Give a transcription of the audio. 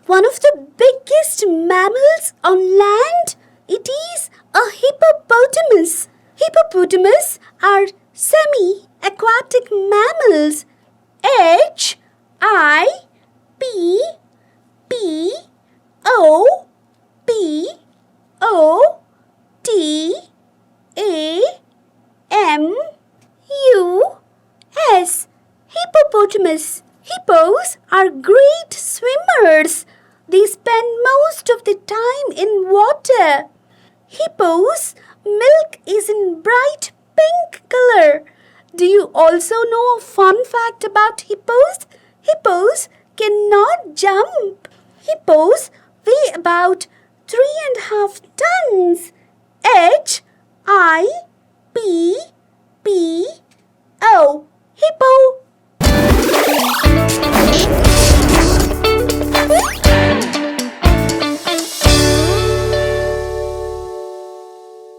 one of the biggest mammals on land? It is a hippopotamus. Hippopotamus are semi-aquatic mammals. H I P P O P O T A M U S. Hippopotamus. Hippos are great swimmers. They spend most of the time in water. Hippos' milk is in bright pink color. Do you also know a fun fact about hippos? Hippos cannot jump. Hippos weigh about 3.5 tons. H I P P O. Hippo.